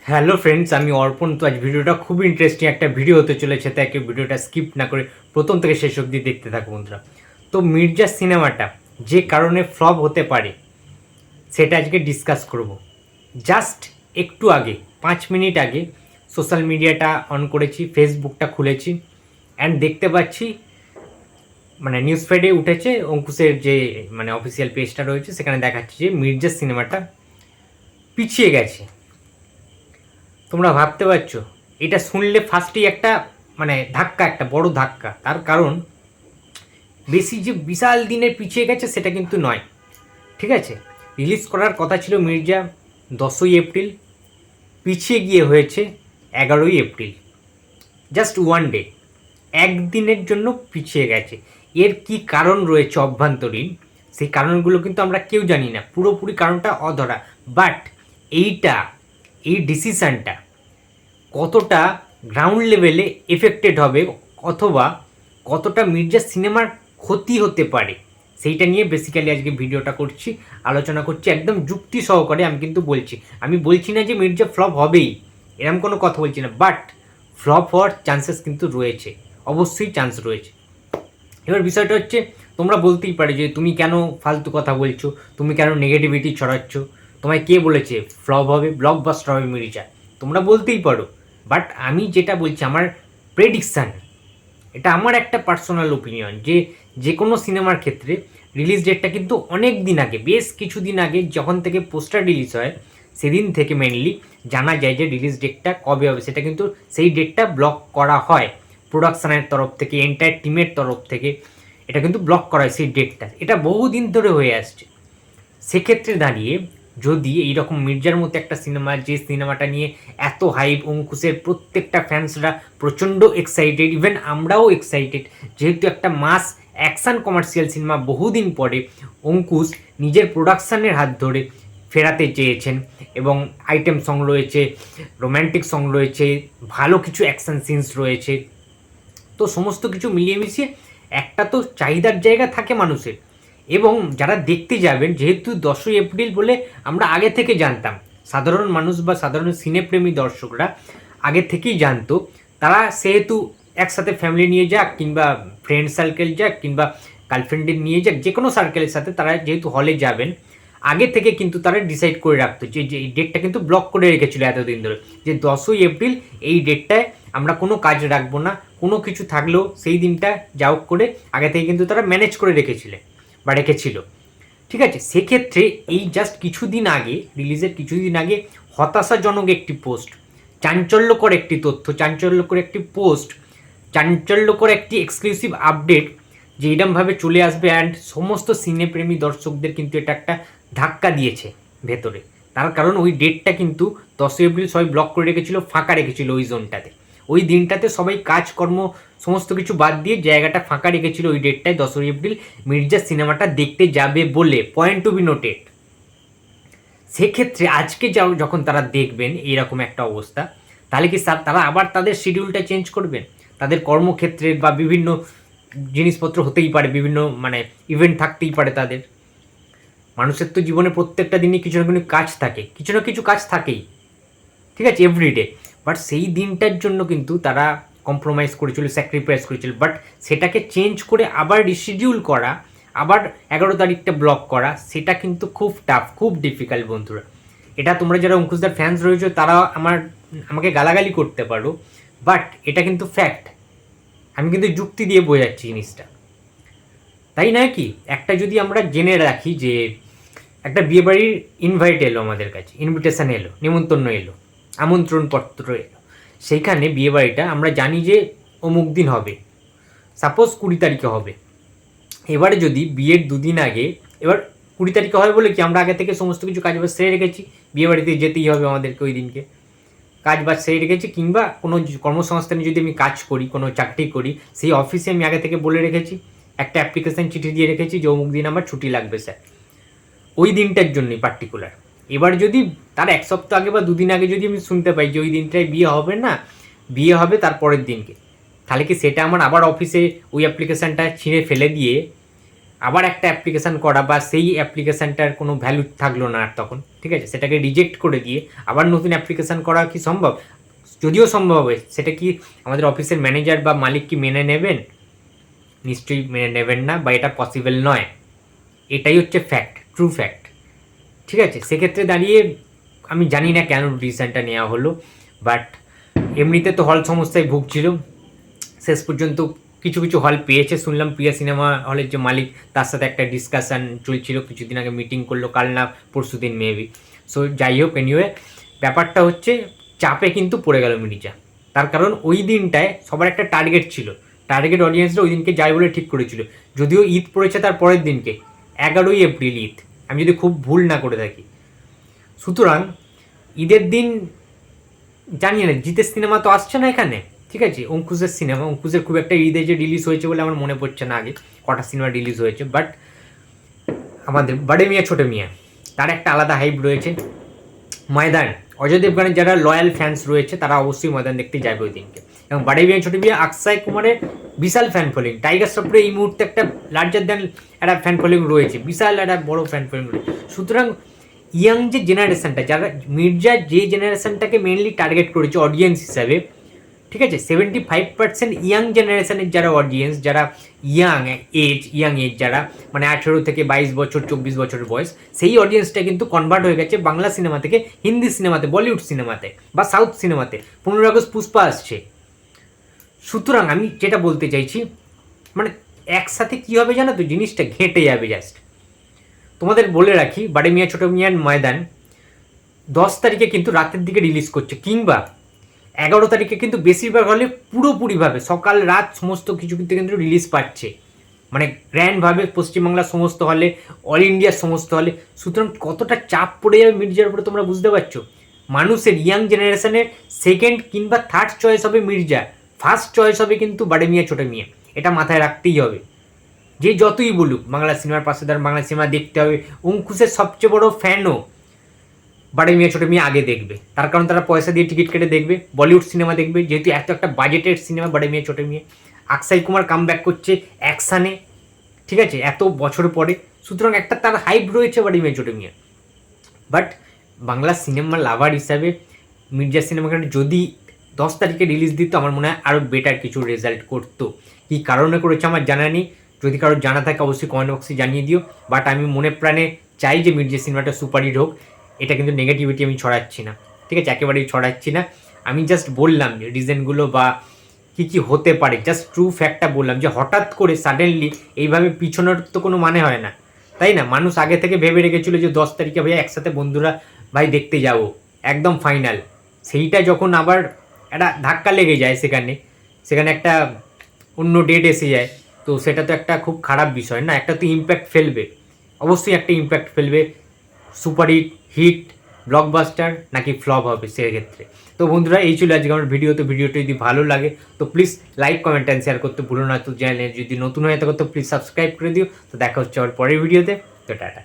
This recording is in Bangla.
হ্যালো ফ্রেন্ডস, আমি অর্পণ। তো আজ ভিডিওটা খুব ইন্টারেস্টিং একটা ভিডিও হতে চলেছে, তাই ভিডিওটা স্কিপ না করে প্রথম থেকে শেষ অবধি দেখতে থাকো বন্ধুরা। তো মির্জা সিনেমাটা যে কারণে ফ্লপ হতে পারে সেটা আজকে ডিসকাস করব। জাস্ট একটু আগে 5 মিনিট আগে সোশ্যাল মিডিয়াটা অন করেছি, ফেসবুকটা খুলেছি অ্যান্ড দেখতে পাচ্ছি নিউজ ফিডে উঠেছে, অঙ্কুশের যে অফিসিয়াল পেজটা রয়েছে সেখানে দেখাচ্ছে যে মির্জা সিনেমাটা পিছিয়ে গেছে। তোমরা ভাবতে পারছো, এটা শুনলে ফার্স্টেই একটা ধাক্কা, একটা বড় ধাক্কা। তার কারণ বেশি যে বিশাল দিনের পিছিয়ে গেছে সেটা কিন্তু নয়। ঠিক আছে, রিলিজ করার কথা ছিল মির্জা 10ই এপ্রিল, পিছিয়ে গিয়ে হয়েছে 11ই এপ্রিল। জাস্ট ওয়ান ডে, একদিনের জন্য পিছিয়ে গেছে। এর কি কারণ রয়েছে অভ্যন্তরীণ, সেই কারণগুলো কিন্তু আমরা কেউ জানি না, পুরোপুরি কারণটা অধরা। বাট এই ডিসিশানটা কতটা গ্রাউন্ড লেভেলে এফেক্টেড হবে অথবা কতটা মির্জা সিনেমার ক্ষতি হতে পারে সেইটা নিয়ে বেসিক্যালি আজকে ভিডিওটা করছি, আলোচনা করছি একদম যুক্তি সহকারে। আমি বলছি না যে মির্জা ফ্লপ হবেই, এরকম কোনো কথা বলছি না, বাট ফ্লপ হওয়ার চান্সেস কিন্তু রয়েছে, অবশ্যই চান্স রয়েছে। এবার বিষয়টা হচ্ছে, তোমরা বলতেই পারে যে তুমি কেন ফালতু কথা বলছো, তুমি কেন নেগেটিভিটি ছড়াচ্ছ, তোমায় কে বলেছে ফ্লপ হবে, ব্লকবাস্টার হবে মির্জা, তোমরা বলতেই পারো। বাট আমি যেটা বলছি, আমার প্রেডিকশান, এটা আমার একটা পার্সোনাল ওপিনিয়ন, যে কোনো সিনেমার ক্ষেত্রে রিলিজ ডেটটা কিন্তু অনেক দিন আগে, বেশ কিছুদিন আগে যখন থেকে পোস্টার রিলিজ হয় সেদিন থেকে মেনলি জানা যায় যে রিলিজ ডেটটা কবে হবে। সেটা কিন্তু সেই ডেটটা ব্লক করা হয় প্রোডাকশানের তরফ থেকে, এন্টায়ার টিমের তরফ থেকে এটা কিন্তু ব্লক করা হয় সেই ডেটটা। এটা বহুদিন ধরে হয়ে আসছে। সেক্ষেত্রে দাঁড়িয়ে যদি এইরকম মির্জার মতো একটা সিনেমা, যে সিনেমাটা নিয়ে এত হাইপ, অঙ্কুশের প্রত্যেকটা ফ্যান্সরা প্রচণ্ড এক্সাইটেড, ইভেন আমরাও এক্সাইটেড, যেহেতু একটা মাস অ্যাকশান কমার্শিয়াল সিনেমা বহুদিন পরে অঙ্কুশ নিজের প্রোডাকশানের হাত ধরে ফেরাতে চেয়েছেন, এবং আইটেম সং রয়েছে, রোম্যান্টিক সং রয়েছে, ভালো কিছু অ্যাকশান সিনস রয়েছে। তো সমস্ত কিছু মিলিয়ে মিশিয়ে একটা তো চাহিদার জায়গা থাকে মানুষের, এবং যারা দেখতে যাবেন, যেহেতু 10ই এপ্রিল বলে আমরা আগে থেকে জানতাম, সাধারণ মানুষ বা সাধারণ সিনেপ্রেমী দর্শকরা আগে থেকেই জানতো, তারা সেহেতু একসাথে ফ্যামিলি নিয়ে যাক কিংবা ফ্রেন্ড সার্কেল যাক কিংবা গার্লফ্রেন্ডের নিয়ে যাক, যে কোনো সার্কেলের সাথে তারা যেহেতু হলে যাবেন, আগে থেকে কিন্তু তারা ডিসাইড করে রাখতো যে এই ডেটটা কিন্তু ব্লক করে রেখেছিল এতদিন ধরে, যে 10ই এপ্রিল এই ডেটটায় আমরা কোনো কাজ রাখবো না, কোনো কিছু থাকলেও সেই দিনটা যা হোক করে আগে থেকে কিন্তু তারা ম্যানেজ করে রেখেছিল। ঠিক আছে, সেক্ষেত্রে এই জাস্ট কিছুদিন আগে, রিলিজের কিছুদিন আগে হতাশাজনক একটি পোস্ট, চাঞ্চল্যকর একটি তথ্য, চাঞ্চল্যকর একটি পোস্ট, চাঞ্চল্যকর একটি এক্সক্লুসিভ আপডেট যে এরমভাবে চলে আসবে, অ্যান্ড সমস্ত সিনেপ্রেমী দর্শকদের কিন্তু এটা একটা ধাক্কা দিয়েছে ভেতরে। তার কারণ ওই ডেটটা কিন্তু 10ই এপ্রিল সবাই ব্লক করে রেখেছিল, ফাঁকা রেখেছিল ওই জোনটাতে। ওই দিনটাতে সবাই কাজকর্ম সমস্ত কিছু বাদ দিয়ে জায়গাটা ফাঁকা রেখেছিল ওই ডেটটায়, 10ই এপ্রিল মির্জা সিনেমাটা দেখতে যাবে বলে, পয়েন্ট টু বি নোটেড। সেক্ষেত্রে আজকে যখন তারা দেখবেন এইরকম একটা অবস্থা, তাহলে কি তারা আবার তাদের শিডিউলটা চেঞ্জ করবেন? তাদের কর্মক্ষেত্রে বা বিভিন্ন জিনিসপত্র হতেই পারে, বিভিন্ন ইভেন্ট থাকতেই পারে তাদের। মানুষের তো জীবনে প্রত্যেকটা দিনই কিছু না কিছু কাজ থাকেই, ঠিক আছে, এভরিডে। বাট সেই দিনটার জন্য কিন্তু তারা কম্প্রোমাইজ করেছিল, স্যাক্রিফাইস করেছিল, বাট সেটাকে চেঞ্জ করে আবার রিশিডিউল করা, আবার 11 তারিখটা ব্লক করা, সেটা কিন্তু খুব টাফ, খুব ডিফিকাল্ট বন্ধুরা। এটা তোমরা যারা অঙ্কুশদার ফ্যান্স রয়েছে তারা আমাকে গালাগালি করতে পারো, বাট এটা কিন্তু ফ্যাক্ট। আমি কিন্তু যুক্তি দিয়ে বোঝাচ্ছি জিনিসটা, তাই নয় কি? একটা যদি আমরা জেনে রাখি যে একটা বিয়েবাড়ির ইনভাইট এলো আমাদের কাছে, ইনভিটেশন এলো, নিমন্ত্রণ এলো, আমন্ত্রণপত্র এলো, সেইখানে বিয়েবাড়িটা আমরা জানি যে অমুক দিন হবে, সাপোজ 20 তারিখে হবে। এবারে যদি বিয়ের দুদিন আগে, এবার 20 তারিখে হয় বলে কি আমরা আগে থেকে সমস্ত কিছু কাজবাজ সেরে রেখেছি, বিয়েবাড়িতে যেতেই হবে আমাদেরকে ওই দিনকে, কাজবাজ সেরে রেখেছি, কিংবা কোনো কর্মসংস্থানে যদি আমি কাজ করি, কোনো চাকরি করি, সেই অফিসে আমি আগে থেকে বলে রেখেছি, একটা অ্যাপ্লিকেশান চিঠি দিয়ে রেখেছি যে অমুক দিন আমার ছুটি লাগবে স্যার, ওই দিনটার জন্যই পার্টিকুলার। এবার যদি তার 1 সপ্তাহ আগে বা 2 দিন আগে যদি আমি শুনতে পাই যে ওই দিনটায় বিয়ে হবে না, বিয়ে হবে তার পরের দিনকে, তাহলে কি সেটা আমার আবার অফিসে ওই অ্যাপ্লিকেশানটা ছিঁড়ে ফেলে দিয়ে আবার একটা অ্যাপ্লিকেশান করা বা সেই অ্যাপ্লিকেশানটার কোনো ভ্যালু থাকলো না আর তখন, ঠিক আছে, সেটাকে রিজেক্ট করে দিয়ে আবার নতুন অ্যাপ্লিকেশান করা কি সম্ভব? যদিও সম্ভব হবে, সেটা কি আমাদের অফিসের ম্যানেজার বা মালিক কি মেনে নেবেন? নিশ্চয়ই মেনে নেবেন না, বা এটা পসিবল নয়। এটাই হচ্ছে ফ্যাক্ট, ট্রু ফ্যাক্ট, ঠিক আছে। সেক্ষেত্রে দাঁড়িয়ে আমি জানি না কেন ডিসিশনটা নেওয়া হলো, বাট এমনিতে তো হল সমস্যায় ভুগছিল। শেষ পর্যন্ত কিছু কিছু হল পেয়েছে শুনলাম। প্রিয়া সিনেমা হলের যে মালিক, তার সাথে একটা ডিসকাশান চলছিল, কিছুদিন আগে মিটিং করলো, কাল না পরশু দিন মেবি। সো যাই হোক, এনিওয়ে ব্যাপারটা হচ্ছে চাপে কিন্তু পড়ে গেল মির্জা। তার কারণ ওই দিনটায় সবার একটা টার্গেট ছিল, টার্গেট অডিয়েন্সরা ওই দিনকে যায় বলে ঠিক করেছিল। যদিও ঈদ পড়েছে তার পরের দিনকে, 11ই এপ্রিল ঈদ, আমি যদি খুব ভুল না করে থাকি। সুতরাং ঈদের দিন জানি না, জিতের সিনেমা তো আসছে না এখানে, ঠিক আছে। অঙ্কুশের সিনেমা, অঙ্কুশের খুব একটা ঈদে যে রিলিজ হয়েছে বলে আমার মনে পড়ছে না আগে কটা সিনেমা রিলিজ হয়েছে, বাট আমাদের বড়ে মিয়া ছোটো মিয়া তার একটা আলাদা হাইপ রয়েছে। ময়দান, অজয় দেবগানের যারা লয়াল ফ্যান্স রয়েছে তারা অবশ্যই ময়দান দেখতে যাবে ওই দিনকে। এবং বড়ে মিয়া ছোটো মিয়া অক্ষয় কুমারের বিশাল ফ্যান ফলোয়িং, টাইগার শ্রফের এই মুহূর্তে একটা লার্জার দ্যান একটা ফ্যান ফলোয়িং রয়েছে, বিশাল একটা বড় ফ্যান ফলোয়িং রয়েছে। সুতরাং ইয়াং যে জেনারেশনটা, যারা মির্জা যে জেনারেশনটাকে মেনলি টার্গেট করেছে অডিয়েন্স হিসাবে, ঠিক আছে, 75% ইয়াং জেনারেশনের যারা অডিয়েন্স, যারা ইয়াং এজ যারা মানে 18 থেকে 22 বছর 24 বছরের বয়স, সেই অডিয়েন্সটা কিন্তু কনভার্ট হয়ে গেছে বাংলা সিনেমা থেকে হিন্দি সিনেমাতে, বলিউড সিনেমাতে বা সাউথ সিনেমাতে। 15 আগস্ট পুষ্পা আসছে। সুতরাং আমি যেটা বলতে চাইছি, মানে একসাথে কী হবে জানো তো, জিনিসটা ঘেঁটে যাবে জাস্ট। তোমাদের বলে রাখি, বড়ে মিয়া ছোটো মিয়ার ময়দান 10 তারিখে কিন্তু রাতের দিকে রিলিজ করছে, কিংবা 11 তারিখে কিন্তু বেশিরভাগ হলে পুরোপুরিভাবে সকাল রাত সমস্ত কিছু কিন্তু রিলিজ পাচ্ছে, মানে গ্র্যান্ডভাবে পশ্চিমবাংলার সমস্ত হলে, অল ইন্ডিয়ার সমস্ত হলে। সুতরাং কতটা চাপ পড়ে যাবে মির্জার উপরে তোমরা বুঝতে পারছো। মানুষের ইয়াং জেনারেশনের সেকেন্ড কিংবা থার্ড চয়েস হবে মির্জা, ফার্স্ট চয়েস হবে কিন্তু বড়ে মিয়া ছোটো মিয়া। এটা মাথায় রাখতেই হবে। যে যতই বলুক বাংলা সিনেমার পাশে তার বাংলা সিনেমা দেখতে হবে, অঙ্কুশের সবচেয়ে বড় ফ্যানও বড়ে মিয়া ছোটো মিয়া আগে দেখবে, তার কারণ তারা পয়সা দিয়ে টিকিট কেটে দেখবে, বলিউড সিনেমা দেখবে, যেহেতু এত একটা বাজেটের সিনেমা বড়ে মিয়া ছোটো মিয়া। অক্ষয় কুমার কাম ব্যাক করছে অ্যাকশানে, ঠিক আছে, এত বছর পরে। সুতরাং একটা তার হাইপ রয়েছে বড়ে মিয়া ছোটো মিয়া। বাট বাংলা সিনেমা লাভার হিসাবে মির্জা সিনেমাখানে যদি 10 তারিখে রিলিজ দিত, আমার মনে হয় আরও বেটার কিছু রেজাল্ট করতো। কী কারণে করেছে আমার জানা নেই, যদি কারোর জানা থাকে অবশ্যই কমেন্ট বক্সে জানিয়ে দিও। বাট আমি মনে প্রাণে চাই যে মির্জা সিনেমাটা সুপারহিট হোক। এটা কিন্তু নেগেটিভিটি আমি ছড়াচ্ছি না, ঠিক আছে, একেবারেই ছড়াচ্ছি না। আমি জাস্ট বললাম যে রিজনগুলো বা কী কী হতে পারে, জাস্ট ট্রু ফ্যাক্টটা বললাম, যে হঠাৎ করে সাডেনলি এইভাবে পিছনের তো কোনো মানে হয় না, তাই না। মানুষ আগে থেকে ভেবে রেখেছিল যে 10 তারিখে ভাই একসাথে বন্ধুরা ভাই দেখতে যাব, একদম ফাইনাল। সেইটা যখন আবার একটা ধাক্কা লেগে যায়, সেখানে একটা অন্য ডেট এসে যায়, তো সেটা তো একটা খুব খারাপ বিষয় না। একটা তো ইম্প্যাক্ট ফেলবে, অবশ্যই একটা ইম্প্যাক্ট ফেলবে। সুপারহিট, হিট, ব্লকবাস্টার নাকি ফ্লপ হবে সেক্ষেত্রে। তো বন্ধুরা, এই ছিল আজকে আমার ভিডিও। তো ভিডিওটা যদি ভালো লাগে তো please like, comment and share করতে ভুলো না। তো চ্যানেলে যদি নতুন হয়ে থাকো তো প্লিজ সাবস্ক্রাইব করে দিও। তো দেখা হচ্ছে আমার পরের ভিডিওতে। তো টাটা।